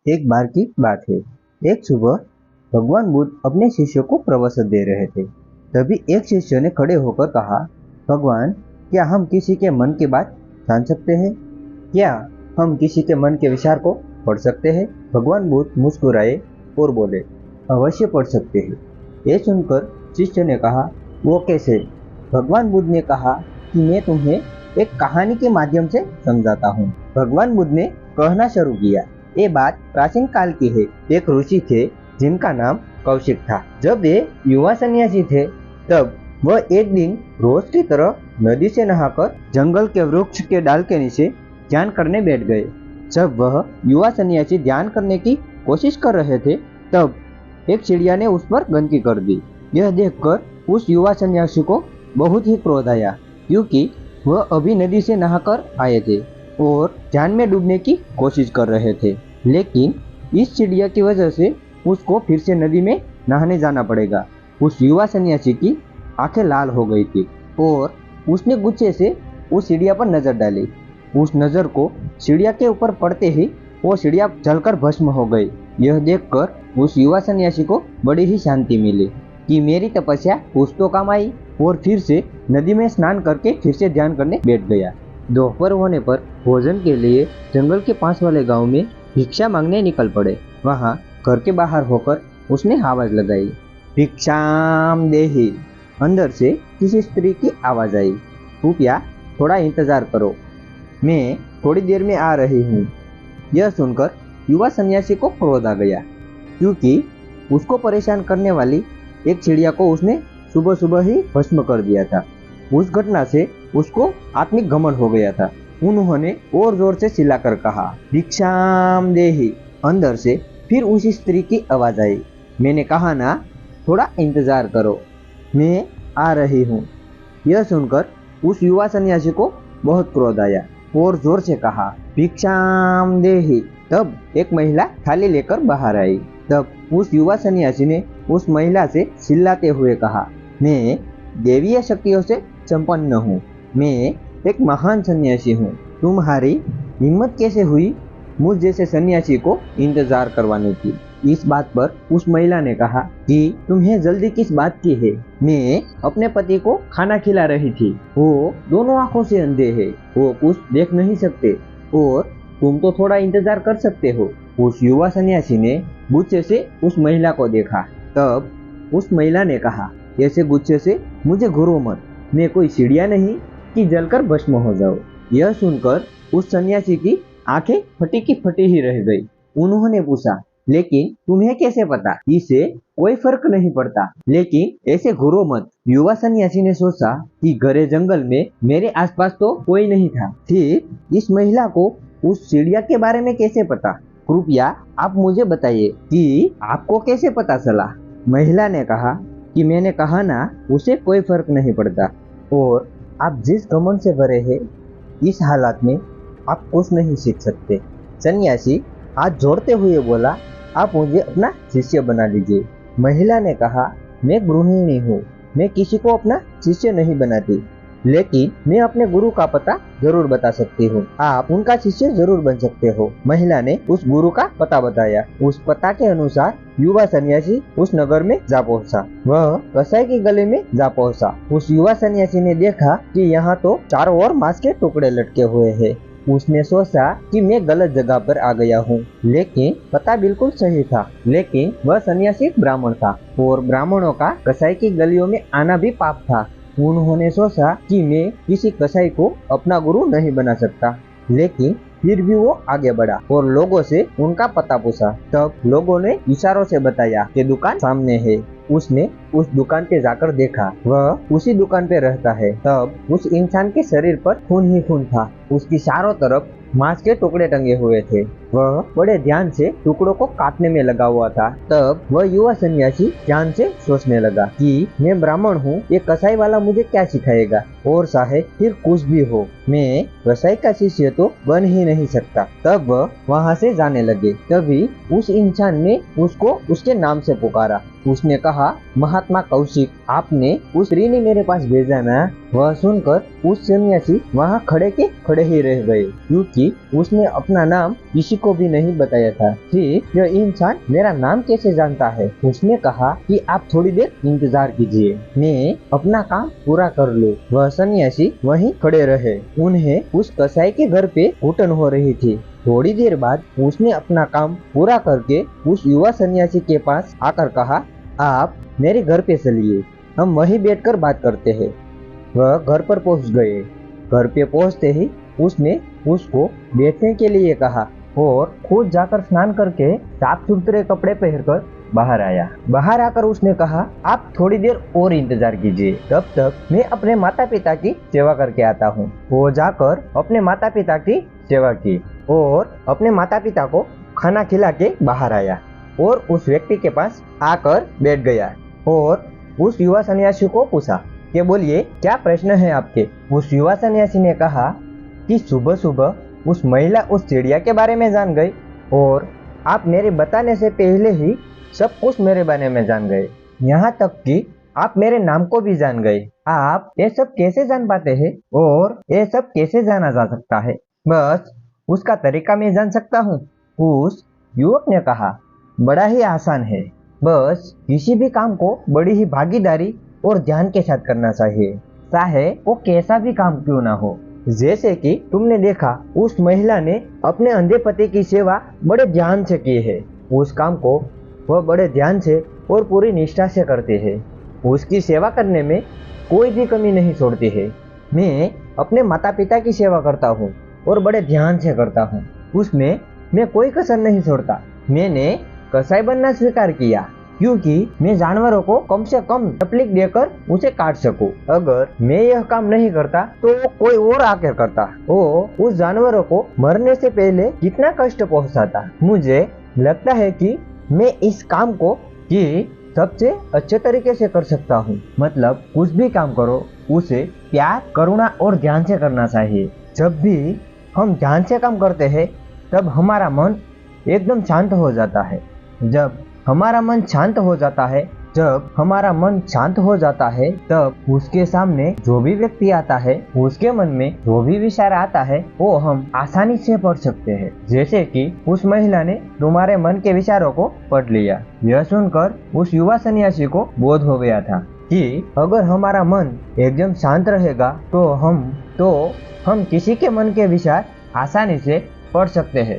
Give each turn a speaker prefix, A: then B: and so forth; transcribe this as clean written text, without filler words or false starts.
A: एक बार की बात है। एक सुबह भगवान बुद्ध अपने शिष्यों को प्रवचन दे रहे थे। तभी एक शिष्य ने खड़े होकर कहा, भगवान, क्या हम किसी के मन की बात जान सकते हैं? क्या हम किसी के मन के विचार को पढ़ सकते हैं? भगवान बुद्ध मुस्कुराए और बोले, अवश्य पढ़ सकते हैं। ये सुनकर शिष्य ने कहा, वो कैसे? भगवान बुद्ध ने कहा कि मैं तुम्हें एक कहानी के माध्यम से समझाता हूँ। भगवान बुद्ध ने कहना शुरू किया, ये बात प्राचीन काल की है। एक ऋषि थे जिनका नाम कौशिक था। जब वे युवा सन्यासी थे तब वह एक दिन रोज की तरह नदी से नहाकर जंगल के वृक्ष के डाल के नीचे ध्यान करने बैठ गए। जब वह युवा सन्यासी ध्यान करने की कोशिश कर रहे थे तब एक चिड़िया ने उस पर गंदगी कर दी। यह देखकर उस युवा सन्यासी को बहुत ही क्रोध आया, क्योंकि वह अभी नदी से नहाकर आए थे और ध्यान में डूबने की कोशिश कर रहे थे। लेकिन इस चिड़िया की वजह से उसको फिर से नदी में नहाने जाना पड़ेगा। उस युवा सन्यासी की आंखें लाल हो गई थी और उसने गुस्से से उस चिड़िया पर नजर डाली। उस नजर को चिड़िया के ऊपर पड़ते ही वो चिड़िया जलकर भस्म हो गई। यह देखकर उस युवा सन्यासी को बड़ी ही शांति मिली कि मेरी तपस्या कुछ तो काम आई, और फिर से नदी में स्नान करके फिर से ध्यान करने बैठ गया। दोपहर होने पर भोजन के लिए जंगल के पास वाले गांव में भिक्षा मांगने निकल पड़े। वहां घर के बाहर होकर उसने आवाज लगाई, भिक्षाम देहि। अंदर से किसी स्त्री की आवाज आई, कृपया थोड़ा इंतजार करो, मैं थोड़ी देर में आ रही हूँ। यह सुनकर युवा सन्यासी को क्रोध आ गया, क्योंकि उसको परेशान करने वाली एक चिड़िया को उसने सुबह सुबह ही भस्म कर दिया था। उस घटना से उसको आत्मिक घमंड हो गया था। उन्होंने और जोर से चिल्लाकर कहा, भिक्षाम देहि। अंदर से फिर उसी स्त्री की आवाज आई, मैंने कहा ना, थोड़ा इंतजार करो, मैं आ रही हूँ। यह सुनकर उस युवा सन्यासी को बहुत क्रोध आया और जोर से कहा, भिक्षाम देहि। तब एक महिला थाली लेकर बाहर आई। तब उस युवा सन्यासी ने उस महिला से चिल्लाते हुए कहा, मैं देवीय शक्तियों से संपन्न हूँ, मैं एक महान सन्यासी हूँ। तुम्हारी हिम्मत कैसे हुई मुझ जैसे सन्यासी को इंतजार करवाने की? इस बात पर उस महिला ने कहा कि तुम्हें जल्दी किस बात की है? मैं अपने पति को खाना खिला रही थी, वो दोनों आंखों से अंधे हैं, वो कुछ देख नहीं सकते, और तुम तो थोड़ा इंतजार कर सकते हो। उस युवा सन्यासी ने गुस्से से उस महिला को देखा। तब उस महिला ने कहा, ऐसे गुस्से से मुझे घूरो मत, मैं कोई चिड़िया नहीं कि जलकर भस्म हो जाओ। यह सुनकर उस सन्यासी की आंखें फटी की फटी ही रह गई। उन्होंने पूछा, लेकिन तुम्हें कैसे पता? इसे कोई फर्क नहीं पड़ता, लेकिन ऐसे घूरो मत। युवा सन्यासी ने सोचा कि घरे जंगल में मेरे आसपास तो कोई नहीं था, फिर इस महिला को उस चिड़िया के बारे में कैसे पता? कृपया आप मुझे बताइए कि आपको कैसे पता चला? महिला ने कहा कि मैंने कहा ना, उसे कोई फर्क नहीं पड़ता, और आप जिस घमंड से भरे हैं, इस हालात में आप कुछ नहीं सीख सकते। सन्यासी हाथ जोड़ते हुए बोला, आप मुझे अपना शिष्य बना लीजिए। महिला ने कहा, मैं गृहिणी हूँ, मैं किसी को अपना शिष्य नहीं बनाती, लेकिन मैं अपने गुरु का पता जरूर बता सकती हूँ, आप उनका शिष्य जरूर बन सकते हो। महिला ने उस गुरु का पता बताया। उस पता के अनुसार युवा सन्यासी उस नगर में जा पहुंचा। वह कसाई के गले में जा पहुंचा। उस युवा सन्यासी ने देखा कि यहाँ तो चारों ओर मांस के टुकड़े लटके हुए हैं। उसने सोचा कि मैं गलत जगह पर आ गया हूँ, लेकिन पता बिल्कुल सही था। लेकिन वह सन्यासी ब्राह्मण था और ब्राह्मणों का कसाई की गलियों में आना भी पाप था। उन्होंने सोचा कि मैं किसी कसाई को अपना गुरु नहीं बना सकता, लेकिन फिर भी वो आगे बढ़ा और लोगों से उनका पता पूछा। तब लोगों ने इशारों से बताया कि दुकान सामने है। उसने उस दुकान पे जाकर देखा, वह उसी दुकान पे रहता है। तब उस इंसान के शरीर पर खून ही खून था। उसकी चारों तरफ मांस के टुकड़े टंगे हुए थे। वह बड़े ध्यान से टुकड़ों को काटने में लगा हुआ था। तब वह युवा सन्यासी ध्यान से सोचने लगा कि मैं ब्राह्मण हूँ, ये कसाई वाला मुझे क्या सिखाएगा, और चाहे फिर कुछ भी हो, मैं कसाई का शिष्य तो बन ही नहीं सकता। तब वह वहाँ से जाने लगे। तभी उस इंसान ने उसको उसके नाम से पुकारा। उसने कहा, महात्मा कौशिक, आपने उस स्त्री ने मेरे पास भेजा ना? वह सुनकर उस सन्यासी वहाँ खड़े के खड़े ही रह गए, क्योंकि उसने अपना नाम किसी को भी नहीं बताया था। फिर यह इंसान मेरा नाम कैसे जानता है? उसने कहा कि आप थोड़ी देर इंतजार कीजिए, मैं अपना काम पूरा कर लूं। वह सन्यासी वहीं खड़े रहे। उन्हें उस कसाई के घर पे घुटन हो रही थी। थोड़ी देर बाद उसने अपना काम पूरा करके उस युवा सन्यासी के पास आकर कहा, आप मेरे घर पे चलिए, हम वहीं बैठकर बात करते हैं। वह घर पर पहुंच गए। घर पे पहुंचते ही उसने उसको बैठने के लिए कहा और खुद जाकर स्नान करके साफ सुथरे कपड़े पहनकर बाहर आया। बाहर आकर उसने कहा, आप थोड़ी देर और इंतजार कीजिए, तब तक मैं अपने माता पिता की सेवा करके आता हूँ। वो जाकर अपने माता पिता की सेवा की और अपने माता पिता को खाना खिला के बाहर आया और उस व्यक्ति के पास आकर बैठ गया और उस युवा सन्यासी को पूछा कि बोलिए क्या प्रश्न है आपके? उस युवा सन्यासी ने कहा कि सुबह सुबह उस महिला उस चिड़िया के बारे में जान गई और आप मेरे बताने से पहले ही सब कुछ मेरे बारे में जान गए, यहाँ तक कि आप मेरे नाम को भी जान गए। आप ये सब कैसे जान पाते हैं और ये सब कैसे जाना जा सकता है? बस उसका तरीका मैं जान सकता हूँ। उस युवक ने कहा, बड़ा ही आसान है, बस किसी भी काम को बड़ी ही भागीदारी और ध्यान के साथ करना चाहिए, चाहे वो कैसा भी काम क्यों ना हो। जैसे कि तुमने देखा उस महिला ने अपने अंधे पति की सेवा बड़े ध्यान से की है। उस काम को वह बड़े ध्यान से और पूरी निष्ठा से करते हैं। उसकी सेवा करने में कोई भी कमी नहीं छोड़ती है। मैं अपने माता पिता की सेवा करता हूँ और बड़े ध्यान से करता हूँ, उसमें मैं कोई कसर नहीं छोड़ता। मैंने कसाई बनना स्वीकार किया क्योंकि मैं जानवरों को कम से कम तकलीफ देकर उसे काट सकूं। अगर मैं यह काम नहीं करता तो कोई और आकर करता। वो उस जानवरों को मरने से पहले कितना कष्ट पहुंचाता। मुझे लगता है कि मैं इस काम को कि सबसे अच्छे तरीके से कर सकता हूँ। मतलब कुछ भी काम करो उसे प्यार, करुणा और ध्यान से करना चाहिए। जब भी हम ध्यान से काम करते हैं तब हमारा मन एकदम शांत हो जाता है। जब हमारा मन शांत हो जाता है तब उसके सामने जो भी व्यक्ति आता है, उसके मन में जो भी विचार आता है वो हम आसानी से पढ़ सकते हैं। जैसे कि उस महिला ने तुम्हारे मन के विचारों को पढ़ लिया। यह सुनकर उस युवा सन्यासी को बोध हो गया था कि अगर हमारा मन एकदम शांत रहेगा तो हम किसी के मन के विचार आसानी से पढ़ सकते हैं।